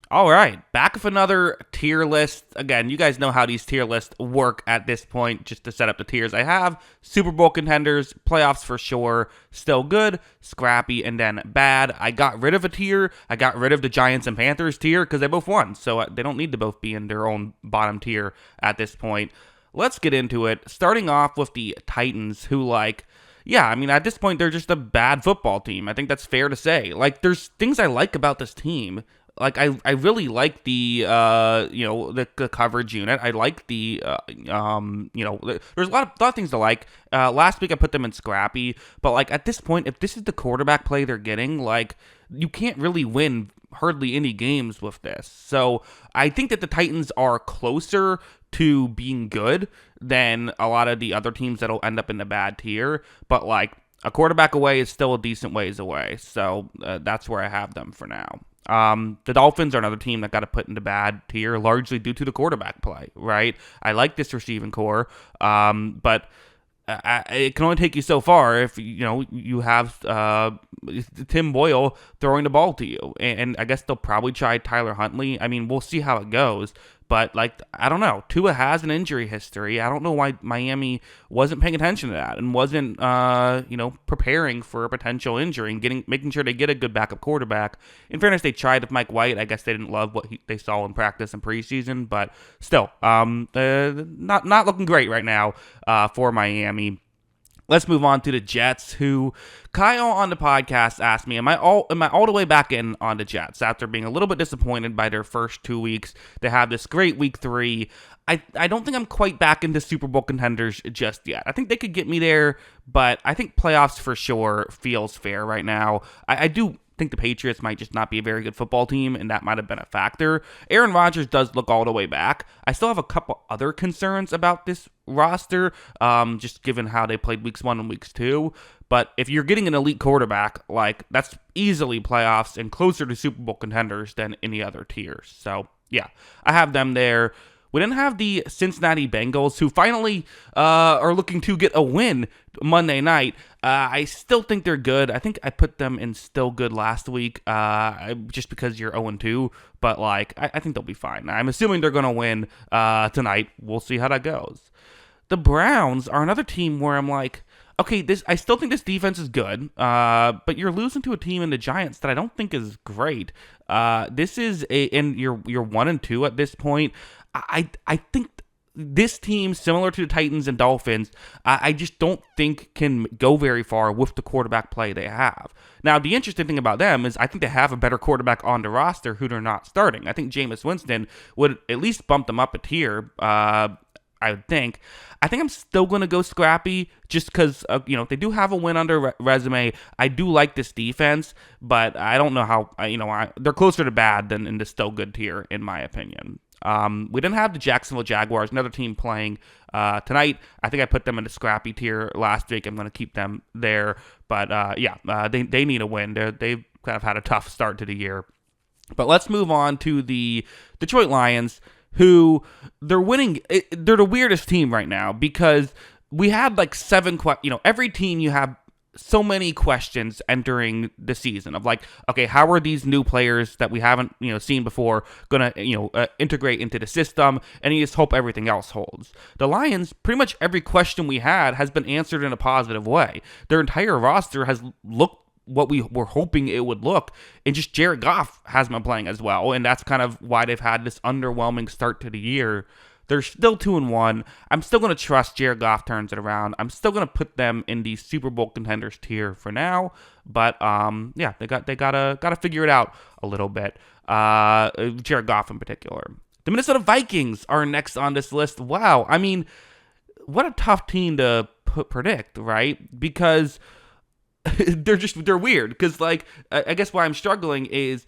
All right, back with another tier list. Again, you guys know how these tier lists work at this point, just to set up the tiers. I have Super Bowl contenders, playoffs for sure, still good, scrappy, and then bad. I got rid of a tier. I got rid of the Giants and Panthers tier because they both won, so they don't need to both be in their own bottom tier at this point. Let's get into it, starting off with the Titans, who, yeah, I mean, at this point, they're just a bad football team. I think that's fair to say. There's things I like about this team. I really like the the coverage unit. I like there's a lot of things to like. Last week I put them in scrappy, but at this point, if this is the quarterback play they're getting, you can't really win hardly any games with this. So I think that the Titans are closer to being good than a lot of the other teams that'll end up in the bad tier, but a quarterback away is still a decent ways away. So that's where I have them for now. The Dolphins are another team that got to put into bad tier, largely due to the quarterback play, right? I like this receiving core, but it can only take you so far if you have Tim Boyle throwing the ball to you, and I guess they'll probably try Tyler Huntley. I mean, we'll see how it goes. But I don't know. Tua has an injury history. I don't know why Miami wasn't paying attention to that and wasn't preparing for a potential injury and making sure they get a good backup quarterback. In fairness, they tried with Mike White. I guess they didn't love what they saw in practice and preseason, but still, not looking great right now for Miami. Let's move on to the Jets, who Kyle on the podcast asked me, am I all the way back in on the Jets after being a little bit disappointed by their first 2 weeks? They have this great week 3. I don't think I'm quite back into Super Bowl contenders just yet. I think they could get me there, but I think playoffs for sure feels fair right now. I do think the Patriots might just not be a very good football team, and that might have been a factor. Aaron Rodgers does look all the way back. I still have a couple other concerns about this roster, just given how they played weeks 1 and weeks 2. But if you're getting an elite quarterback, that's easily playoffs and closer to Super Bowl contenders than any other tiers. So, yeah, I have them there. We didn't have the Cincinnati Bengals, who finally are looking to get a win Monday night. I still think they're good. I think I put them in still good last week, just because you're 0-2. But I think they'll be fine. I'm assuming they're going to win tonight. We'll see how that goes. The Browns are another team where I'm okay, I still think this defense is good, but you're losing to a team in the Giants that I don't think is great. This is and you're 1-2 at this point. I think this team, similar to the Titans and Dolphins, I just don't think can go very far with the quarterback play they have. Now, the interesting thing about them is I think they have a better quarterback on the roster who they're not starting. I think Jameis Winston would at least bump them up a tier, I would think. I think I'm still going to go scrappy just because, they do have a win on their resume. I do like this defense, but I don't know how, they're closer to bad than in the still good tier, in my opinion. We didn't have the Jacksonville Jaguars, another team playing tonight. I think I put them in the scrappy tier last week. I'm going to keep them there. But, they need a win. They've kind of had a tough start to the year. But let's move on to the Detroit Lions, who they're winning. They're the weirdest team right now because we had 7 every team you have so many questions entering the season of okay, how are these new players that we haven't seen before gonna integrate into the system, and you just hope everything else holds. The Lions, pretty much every question we had has been answered in a positive way. Their entire roster has looked what we were hoping it would look, and just Jared Goff has been playing as well, and that's kind of why they've had this underwhelming start to the year. They're still 2-1. I'm still going to trust Jared Goff turns it around. I'm still going to put them in the Super Bowl contenders tier for now. But they gotta figure it out a little bit. Jared Goff in particular. The Minnesota Vikings are next on this list. Wow, I mean, what a tough team to predict, right? Because they're weird. Because I guess why I'm struggling is,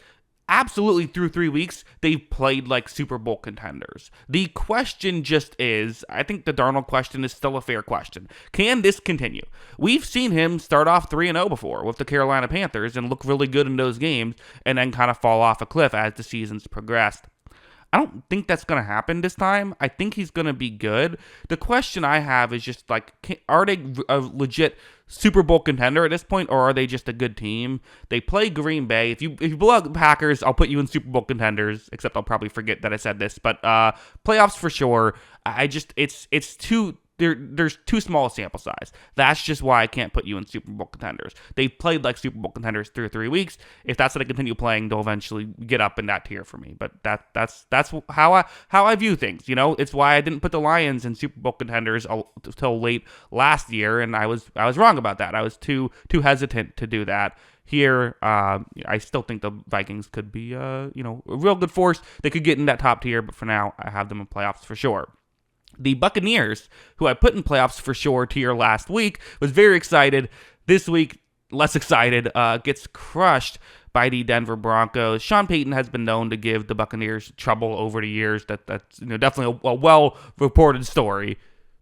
absolutely through 3 weeks, they've played like Super Bowl contenders. The question just is, I think the Darnold question is still a fair question. Can this continue? We've seen him start off 3-0 before with the Carolina Panthers and look really good in those games and then kind of fall off a cliff as the seasons progressed. I don't think that's going to happen this time. I think he's going to be good. The question I have is just like, are they a legit Super Bowl contender at this point, or are they just a good team? They play Green Bay. If you blow out the Packers, I'll put you in Super Bowl contenders, except I'll probably forget that I said this. But playoffs for sure. It's too... There's too small a sample size. That's just why I can't put you in Super Bowl contenders. They've played like Super Bowl contenders 3 or 3 weeks. If that's what they continue playing, they'll eventually get up in that tier for me. But that's how I view things. It's why I didn't put the Lions in Super Bowl contenders until late last year, and I was wrong about that. I was too hesitant to do that. Here, I still think the Vikings could be a real good force. They could get in that top tier, but for now, I have them in playoffs for sure. The Buccaneers, who I put in playoffs for sure tier last week, was very excited. This week, less excited, gets crushed by the Denver Broncos. Sean Payton has been known to give the Buccaneers trouble over the years. That's definitely a well-reported story.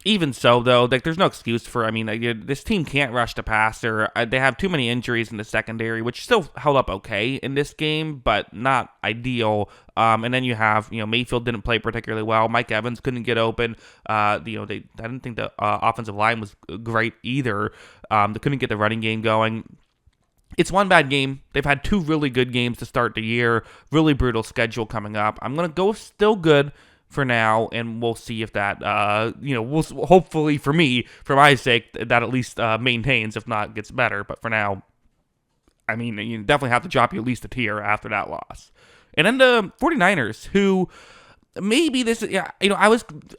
Even so, though, there's no excuse for, this team can't rush the passer. They have too many injuries in the secondary, which still held up okay in this game, but not ideal. And then you have, Mayfield didn't play particularly well. Mike Evans couldn't get open. I didn't think the offensive line was great either. They couldn't get the running game going. It's one bad game. They've had 2 really good games to start the year. Really brutal schedule coming up. I'm going to go still good for now, and we'll see if that, we'll hopefully for my sake, that at least maintains, if not gets better. But for now, you definitely have to drop you at least a tier after that loss. And then the 49ers, who maybe this,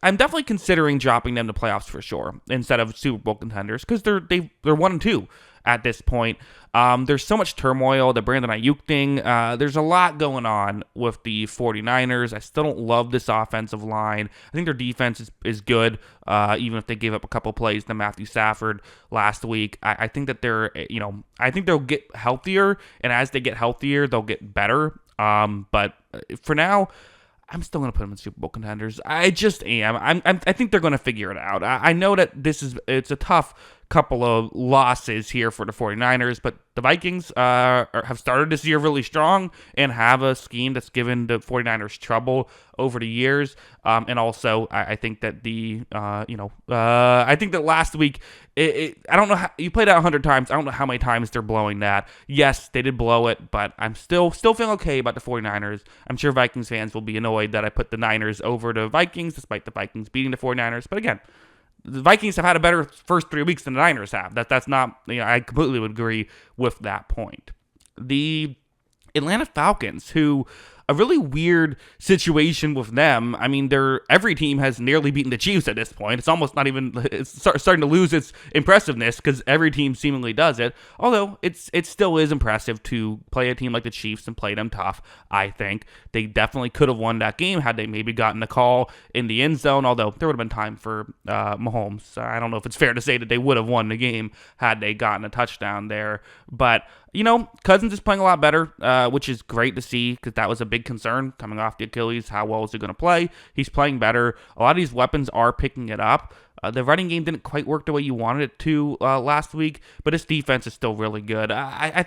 I'm definitely considering dropping them to playoffs for sure instead of Super Bowl contenders, because they're 1-2 at this point. There's so much turmoil, the Brandon Ayuk thing. There's a lot going on with the 49ers. I still don't love this offensive line. I think their defense is good, even if they gave up a couple plays to Matthew Stafford last week. I think that I think they'll get healthier, and as they get healthier, they'll get better. But for now, I'm still going to put them in Super Bowl contenders. I just am. I think they're going to figure it out. I know that it's a tough couple of losses here for the 49ers, but the Vikings have started this year really strong and have a scheme that's given the 49ers trouble over the years. And also, I think that I think that last week, I don't know how, you played out 100 times. I don't know how many times they're blowing that. Yes, they did blow it, but I'm still feeling okay about the 49ers. I'm sure Vikings fans will be annoyed that I put the Niners over the Vikings, despite the Vikings beating the 49ers. But again, the Vikings have had a better first 3 weeks than the Niners have. That's not, I completely would agree with that point. The Atlanta Falcons, who a really weird situation with them. Every team has nearly beaten the Chiefs at this point. It's almost not even, it's starting to lose its impressiveness because every team seemingly does it. Although it still is impressive to play a team like the Chiefs and play them tough. I think they definitely could have won that game had they maybe gotten a call in the end zone. Although there would have been time for Mahomes. I don't know if it's fair to say that they would have won the game had they gotten a touchdown there. But Cousins is playing a lot better, which is great to see because that was a big concern coming off the Achilles. How well is he going to play? He's playing better. A lot of these weapons are picking it up. The running game didn't quite work the way you wanted it to last week, but his defense is still really good. I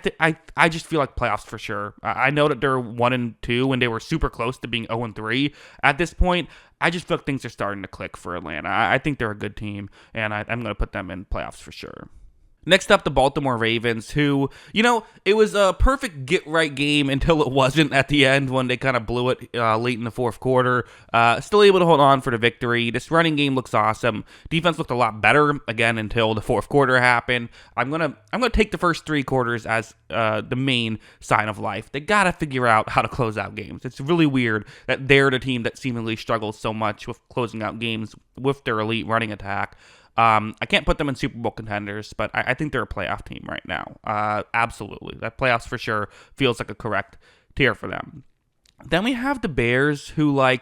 just feel like playoffs for sure. I know that they're 1-2 and they were super close to being 0-3 at this point. I just feel like things are starting to click for Atlanta. I think they're a good team, and I'm going to put them in playoffs for sure. Next up, the Baltimore Ravens, who, it was a perfect get-right game until it wasn't at the end when they kind of blew it late in the fourth quarter. Still able to hold on for the victory. This running game looks awesome. Defense looked a lot better, again, until the fourth quarter happened. I'm gonna take the first 3 quarters as the main sign of life. They got to figure out how to close out games. It's really weird that they're the team that seemingly struggles so much with closing out games with their elite running attack. I can't put them in Super Bowl contenders, but I think they're a playoff team right now. Absolutely. That playoffs for sure feels like a correct tier for them. Then we have the Bears, who, I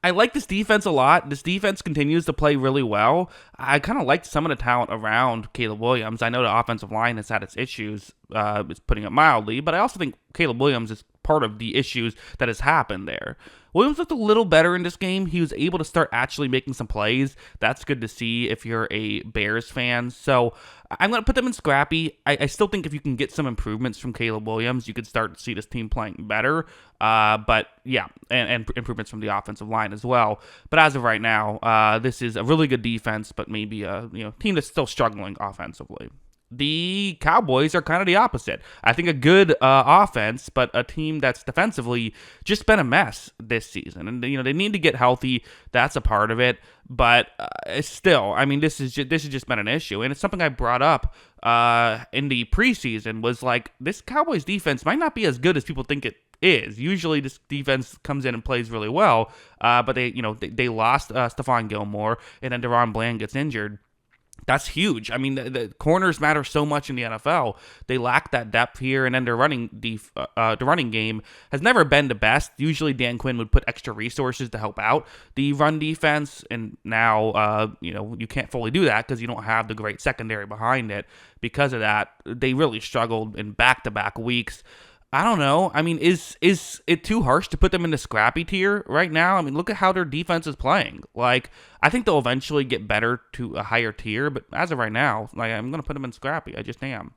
like this defense a lot. This defense continues to play really well. I kind of like some of the talent around Caleb Williams. I know the offensive line has had its issues, is putting it mildly, but I also think Caleb Williams is part of the issues that has happened there. Williams looked a little better in this game. He was able to start actually making some plays. That's good to see if you're a Bears fan. So I'm going to put them in scrappy. I still think if you can get some improvements from Caleb Williams, you could start to see this team playing better. But yeah, and improvements from the offensive line as well. But as of right now, this is a really good defense, but maybe a team that's still struggling offensively. The Cowboys are kind of the opposite. I think a good offense, but a team that's defensively just been a mess this season. And they need to get healthy. That's a part of it. But still, I mean, this has just been an issue, and it's something I brought up in the preseason. Was like, this Cowboys defense might not be as good as people think it is. Usually, this defense comes in and plays really well, but they lost Stephon Gilmore, and then Deron Bland gets injured. That's huge. I mean, the corners matter so much in the NFL. They lack that depth here, and then their running game has never been the best. Usually, Dan Quinn would put extra resources to help out the run defense, and now you can't fully do that because you don't have the great secondary behind it. Because of that, they really struggled in back-to-back weeks. I don't know. I mean, is it too harsh to put them in the scrappy tier right now? I mean, look at how their defense is playing. Like, I think they'll eventually get better to a higher tier, but as of right now, like, I'm going to put them in scrappy. I just am.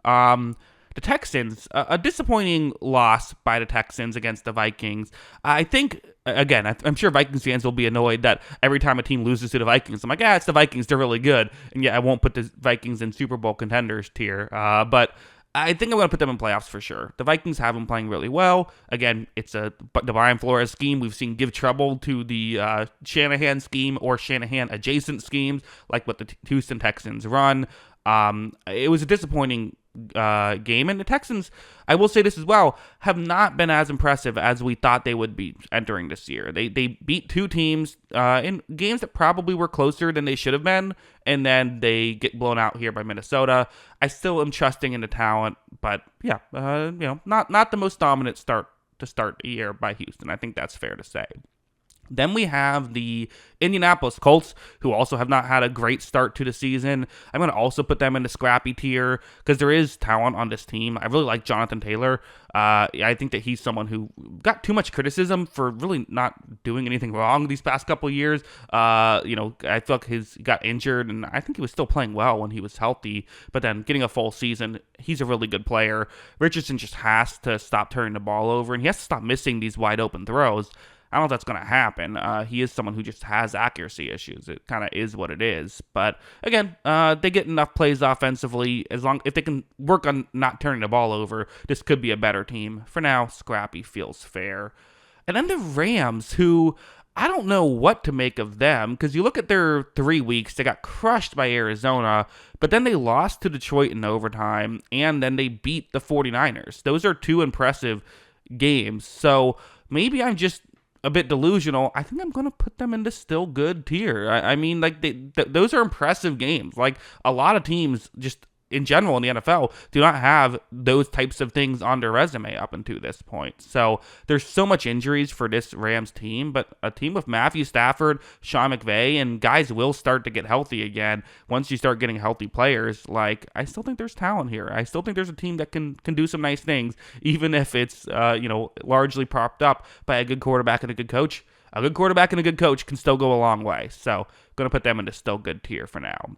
The Texans, a disappointing loss by the Texans against the Vikings. I think, again, I'm sure Vikings fans will be annoyed that every time a team loses to the Vikings, I'm like, it's the Vikings, they're really good. And yeah, I won't put the Vikings in Super Bowl contenders tier, but I think I'm going to put them in playoffs for sure. The Vikings have them playing really well. Again, it's the Brian Flores scheme we've seen give trouble to the Shanahan scheme or Shanahan-adjacent schemes, like what the Houston Texans run. It was a disappointing game, and the Texans, I will say this as well, have not been as impressive as we thought they would be entering this year. They beat two teams in games that probably were closer than they should have been, and then they get blown out here by Minnesota. I still am trusting in the talent, but yeah, not the most dominant start to start the year by Houston. I think that's fair to say. Then we have the Indianapolis Colts, who also have not had a great start to the season. I'm going to also put them in the scrappy tier because there is talent on this team. I really like Jonathan Taylor. I think that he's someone who got too much criticism for really not doing anything wrong these past couple of years. I feel like he got injured, and I think he was still playing well when he was healthy. But then getting a full season, he's a really good player. Richardson just has to stop turning the ball over, and he has to stop missing these wide open throws. I don't know if that's going to happen. He is someone who just has accuracy issues. It kind of is what it is. But again, they get enough plays offensively. If they can work on not turning the ball over, this could be a better team. For now, scrappy feels fair. And then the Rams, who I don't know what to make of them, because you look at their 3 weeks, they got crushed by Arizona, but then they lost to Detroit in overtime, and then they beat the 49ers. Those are two impressive games. So maybe I'm just a bit delusional. I think I'm going to put them in the still good tier. I mean, like, those are impressive games. Like, a lot of teams just in general in the NFL do not have those types of things on their resume up until this point. So there's so much injuries for this Rams team, but a team with Matthew Stafford, Sean McVay, and guys will start to get healthy again once you start getting healthy players. Like, I still think there's talent here. I still think there's a team that can do some nice things, even if it's largely propped up by a good quarterback and a good coach. A good quarterback and a good coach can still go a long way. So going to put them in the still good tier for now.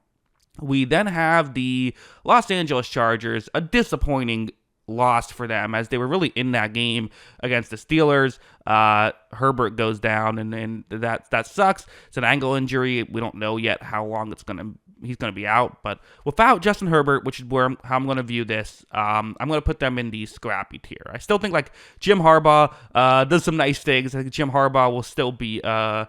We then have the Los Angeles Chargers, a disappointing loss for them as they were really in that game against the Steelers. Herbert goes down, and that sucks. It's an ankle injury. We don't know yet how long he's going to be out. But without Justin Herbert, which is how I'm going to view this, I'm going to put them in the scrappy tier. I still think like Jim Harbaugh does some nice things. I think Jim Harbaugh will still be a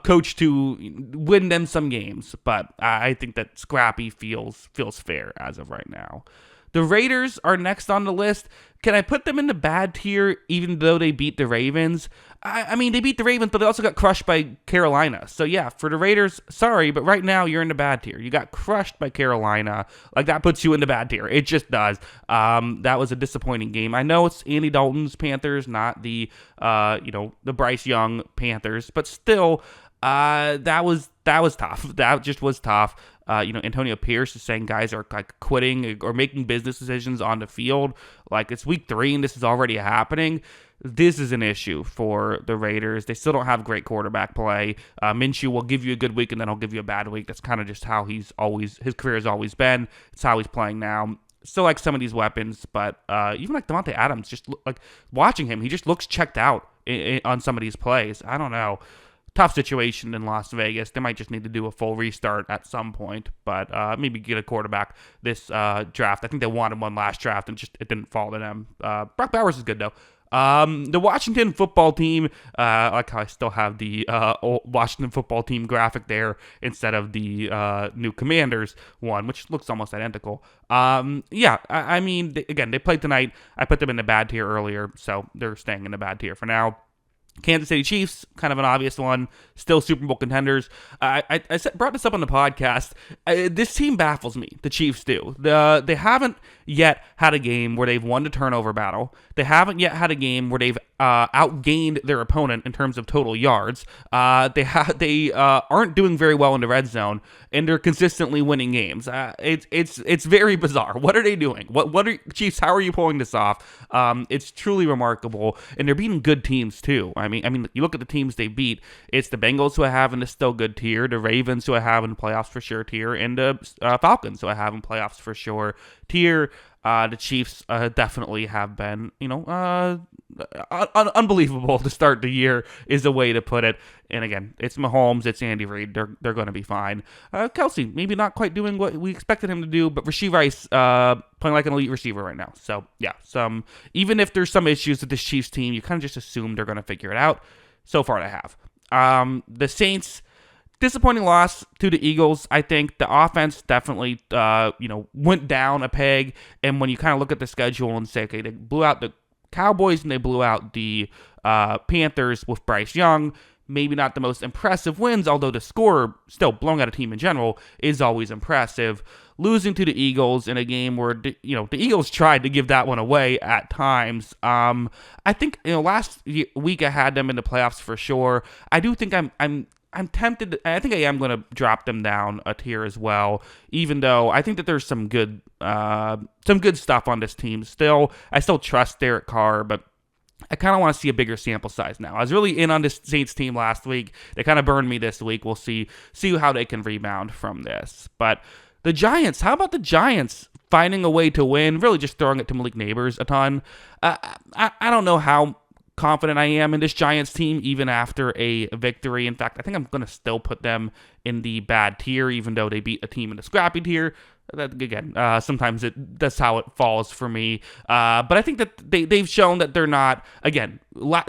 coach to win them some games, but I think that scrappy feels fair as of right now. The Raiders are next on the list. Can I put them in the bad tier even though they beat the Ravens? I mean, they beat the Ravens, but they also got crushed by Carolina. So yeah, for the Raiders, sorry, but right now you're in the bad tier. You got crushed by Carolina. Like, that puts you in the bad tier. It just does. That was a disappointing game. I know it's Andy Dalton's Panthers, not the Bryce Young Panthers, but still, that was tough. That just was tough. Antonio Pierce is saying guys are like quitting or making business decisions on the field. Like, it's week 3 and this is already happening. This is an issue for the Raiders. They still don't have great quarterback play. Minshew will give you a good week and then he'll give you a bad week. That's kind of just how his career has always been. It's how he's playing now. Still like some of these weapons, but even like Devontae Adams, just like watching him, he just looks checked out on some of these plays. I don't know. Tough situation in Las Vegas. They might just need to do a full restart at some point, but maybe get a quarterback this draft. I think they wanted one last draft, and it didn't fall to them. Brock Bowers is good, though. The Washington football team, like how I still have the old Washington football team graphic there instead of the new Commanders one, which looks almost identical. I mean, they played tonight. I put them in the bad tier earlier, so they're staying in the bad tier for now. Kansas City Chiefs, kind of an obvious one, still Super Bowl contenders. I brought this up on the podcast. This team baffles me. The Chiefs do. They haven't yet had a game where they've won the turnover battle. They haven't yet had a game where they've outgained their opponent in terms of total yards. They aren't doing very well in the red zone, and they're consistently winning games. It's very bizarre. What are they doing? What are Chiefs? How are you pulling this off? It's truly remarkable, and they're beating good teams too. I mean, you look at the teams they beat. It's the Bengals, who I have in the still good tier, the Ravens, who I have in playoffs for sure tier, and the Falcons, who I have in playoffs for sure tier. The Chiefs definitely have been, unbelievable to start the year is a way to put it. And again, it's Mahomes, it's Andy Reid. They're going to be fine. Kelsey, maybe not quite doing what we expected him to do, but Rashee Rice playing like an elite receiver right now. So yeah, even if there's some issues with this Chiefs team, you kind of just assume they're going to figure it out. So far, they have. The Saints. Disappointing loss to the Eagles. I think the offense definitely, went down a peg. And when you kind of look at the schedule and say, okay, they blew out the Cowboys and they blew out the Panthers with Bryce Young. Maybe not the most impressive wins, although the score, still blowing out a team in general, is always impressive. Losing to the Eagles in a game where, the Eagles tried to give that one away at times. I think, last week I had them in the playoffs for sure. I do think I'm tempted. I think I am going to drop them down a tier as well, even though I think that there's some good stuff on this team still. I still trust Derek Carr, but I kind of want to see a bigger sample size now. I was really in on this Saints team last week. They kind of burned me this week. We'll see how they can rebound from this. But the Giants, how about the Giants finding a way to win, really just throwing it to Malik Neighbors a ton? I don't know how confident I am in this Giants team even after a victory. In fact, I think I'm going to still put them in the bad tier, even though they beat a team in the scrappy tier. That, again, sometimes that's how it falls for me. But I think that they've shown that they're not, again,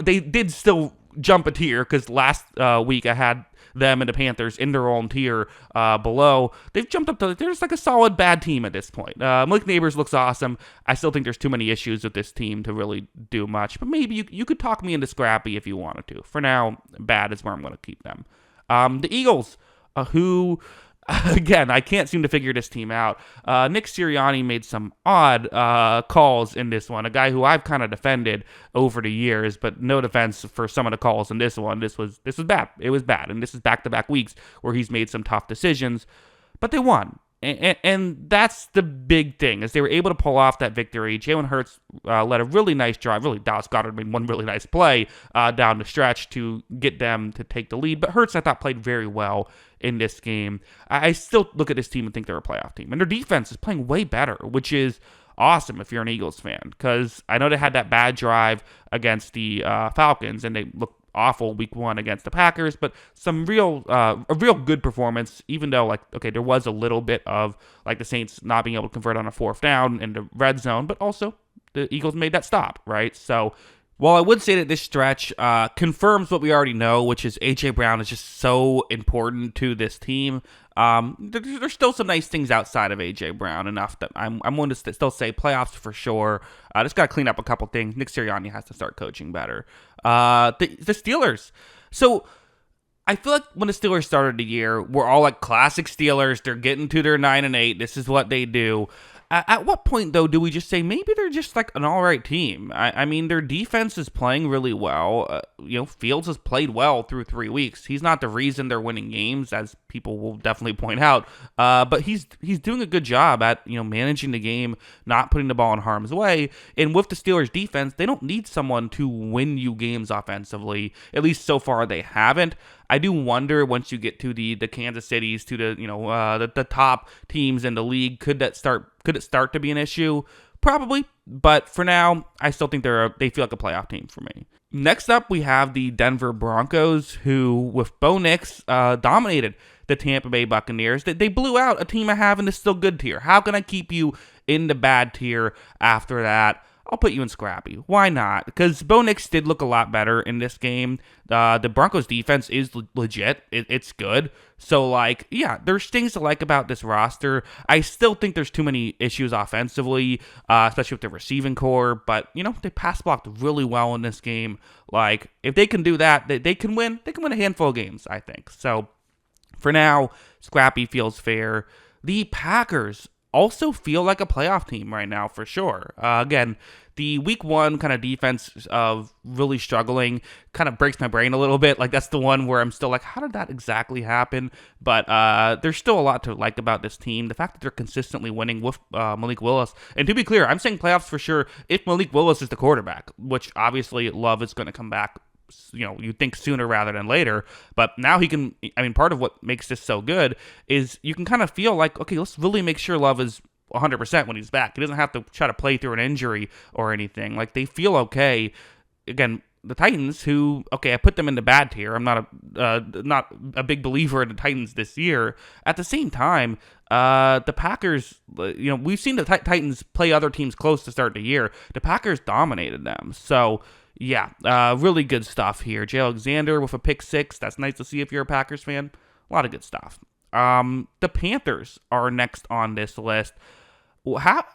they did still jump a tier because last week I had them and the Panthers in their own tier below. They've jumped up to, they're just like a solid bad team at this point. Malik Neighbors looks awesome. I still think there's too many issues with this team to really do much, but maybe you could talk me into scrappy if you wanted to. For now, bad is where I'm going to keep them. The Eagles, who... Again, I can't seem to figure this team out. Nick Sirianni made some odd calls in this one, a guy who I've kind of defended over the years, but no defense for some of the calls in this one. This was bad. It was bad, and this is back-to-back weeks where he's made some tough decisions, but they won. And that's the big thing, is they were able to pull off that victory. Jalen Hurts led a really nice drive. Really, Dallas Goedert made one really nice play down the stretch to get them to take the lead. But Hurts, I thought, played very well in this game. I still look at this team and think they're a playoff team. And their defense is playing way better, which is awesome if you're an Eagles fan. Because I know they had that bad drive against the Falcons, and they looked awful week 1 against the Packers, but a real good performance, even though, there was a little bit of, the Saints not being able to convert on a 4th down in the red zone, but also the Eagles made that stop, right? So, while I would say that this stretch confirms what we already know, which is A.J. Brown is just so important to this team, there's still some nice things outside of A.J. Brown, enough that I'm willing to still say playoffs for sure. Just got to clean up a couple things. Nick Sirianni has to start coaching better. The Steelers. So I feel like when the Steelers started the year, we're all like classic Steelers. They're getting to their 9-8. This is what they do. At what point, though, do we just say maybe they're just like an all right team? I mean, their defense is playing really well. Fields has played well through 3 weeks. He's not the reason they're winning games, as people will definitely point out. But he's doing a good job at managing the game, not putting the ball in harm's way. And with the Steelers' defense, they don't need someone to win you games offensively. At least so far, they haven't. I do wonder once you get to the Kansas Cities, to the top teams in the league, could it start to be an issue? Probably, but for now, I still think they feel like a playoff team for me. Next up, we have the Denver Broncos, who with Bo Nix dominated the Tampa Bay Buccaneers. They blew out a team I have in the still good tier. How can I keep you in the bad tier after that? I'll put you in scrappy. Why not? Because Bo Nix did look a lot better in this game. The Broncos defense is legit. It's good. So, there's things to like about this roster. I still think there's too many issues offensively, especially with the receiving core. But, they pass blocked really well in this game. If they can do that, they can win. They can win a handful of games, I think. So, for now, scrappy feels fair. The Packers also feel like a playoff team right now, for sure. Again, the week one kind of defense of really struggling kind of breaks my brain a little bit. That's the one where I'm still like, how did that exactly happen? But there's still a lot to like about this team. The fact that they're consistently winning with Malik Willis. And to be clear, I'm saying playoffs for sure if Malik Willis is the quarterback, which obviously Love is going to come back, you think sooner rather than later. But now he can, part of what makes this so good is you can kind of feel like, okay, let's really make sure Love is 100% when he's back. He doesn't have to try to play through an injury or anything. They feel okay. Again, the Titans, who, okay, I put them in the bad tier. I'm not a big believer in the Titans this year. At the same time, the Packers, we've seen the Titans play other teams close to start the year. The Packers dominated them. So, yeah, really good stuff here. Jay Alexander with a pick six. That's nice to see if you're a Packers fan. A lot of good stuff. The Panthers are next on this list. What?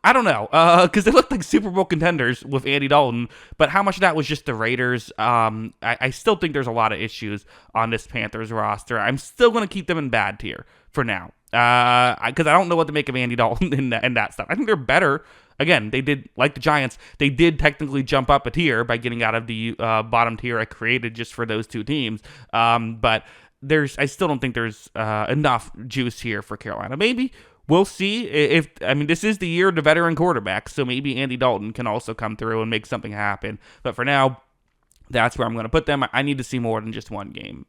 I don't know, because they look like Super Bowl contenders with Andy Dalton, but how much of that was just the Raiders? I still think there's a lot of issues on this Panthers roster. I'm still going to keep them in bad tier for now, because I don't know what to make of Andy Dalton in that stuff. I think they're better. Again, they did, like the Giants, they did technically jump up a tier by getting out of the bottom tier I created just for those two teams, but I still don't think there's enough juice here for Carolina. Maybe. We'll see if this is the year of the veteran quarterback, so maybe Andy Dalton can also come through and make something happen. But for now, that's where I'm going to put them. I need to see more than just one game.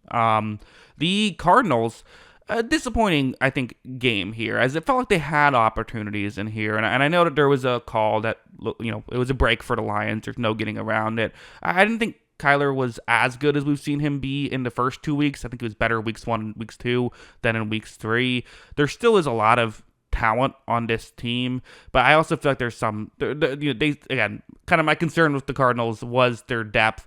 The Cardinals, a disappointing, I think, game here, as it felt like they had opportunities in here. And I know that there was a call that, it was a break for the Lions. There's no getting around it. I didn't think Kyler was as good as we've seen him be in the first 2 weeks. I think he was better weeks 1 and weeks 2 than in weeks 3. There still is a lot of talent on this team, but I also feel like there's some, again, kind of my concern with the Cardinals was their depth.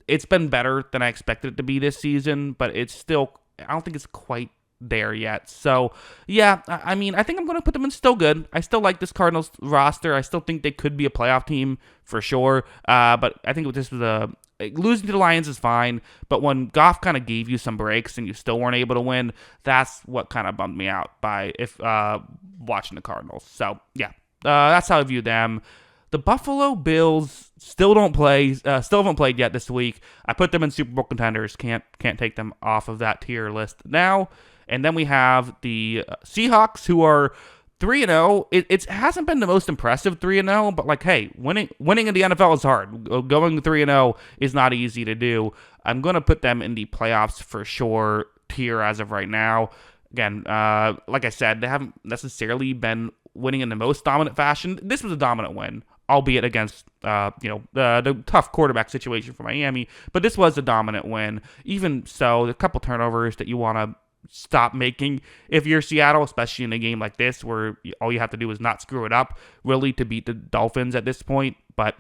It's been better than I expected it to be this season, but it's still, I don't think it's quite there yet. So, yeah, I think I'm going to put them in still good. I still like this Cardinals roster. I still think they could be a playoff team for sure, but I think this was losing to the Lions is fine, but when Goff kind of gave you some breaks and you still weren't able to win, that's what kind of bummed me out by watching the Cardinals. So, yeah, that's how I view them. The Buffalo Bills still haven't played yet this week. I put them in Super Bowl contenders. Can't take them off of that tier list now. And then we have the Seahawks, who are 3-0. It hasn't been the most impressive 3-0, but hey, winning in the NFL is hard. Going 3-0 is not easy to do. I'm going to put them in the playoffs for sure tier as of right now. Again, like I said, they haven't necessarily been winning in the most dominant fashion. This was a dominant win, albeit against the tough quarterback situation for Miami, but this was a dominant win. Even so, a couple turnovers that you want to stop making if you're Seattle, especially in a game like this where all you have to do is not screw it up really to beat the Dolphins at this point. But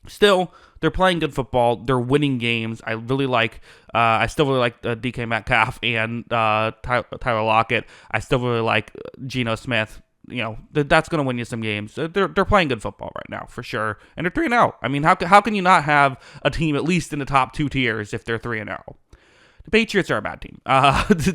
still, they're playing good football. They're winning games. I still really like DK Metcalf and Tyler Lockett. I still really like Geno Smith. That's going to win you some games. They're playing good football right now for sure, and they're 3-0. How can you not have a team at least in the top 2 tiers if they're 3-0? The Patriots are a bad team.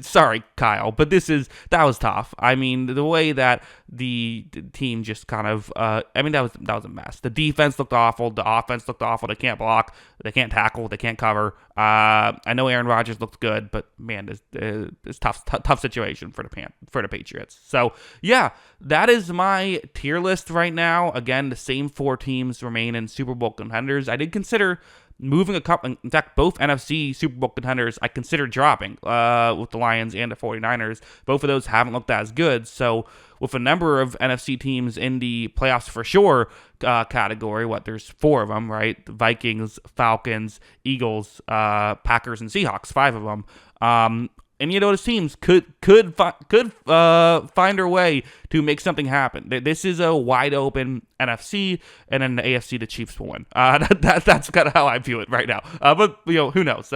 Sorry, Kyle, but that was tough. I mean, the way that the team just kind of, that was a mess. The defense looked awful. The offense looked awful. They can't block. They can't tackle. They can't cover. I know Aaron Rodgers looked good, but man, it's tough situation for the Patriots. So yeah, that is my tier list right now. Again, the same 4 teams remain in Super Bowl contenders. I did consider moving a couple. In fact, both NFC Super Bowl contenders I considered dropping with the Lions and the 49ers. Both of those haven't looked as good. So with a number of NFC teams in the playoffs for sure category, there's 4 of them, right? The Vikings, Falcons, Eagles, Packers, and Seahawks, 5 of them. Any of those teams could find their way to make something happen. This is a wide open NFC, and then the AFC, the Chiefs will win. That's kind of how I view it right now. But who knows?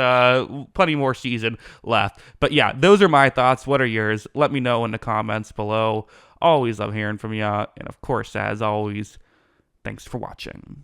Plenty more season left. But yeah, those are my thoughts. What are yours? Let me know in the comments below. Always love hearing from you, and of course, as always, thanks for watching.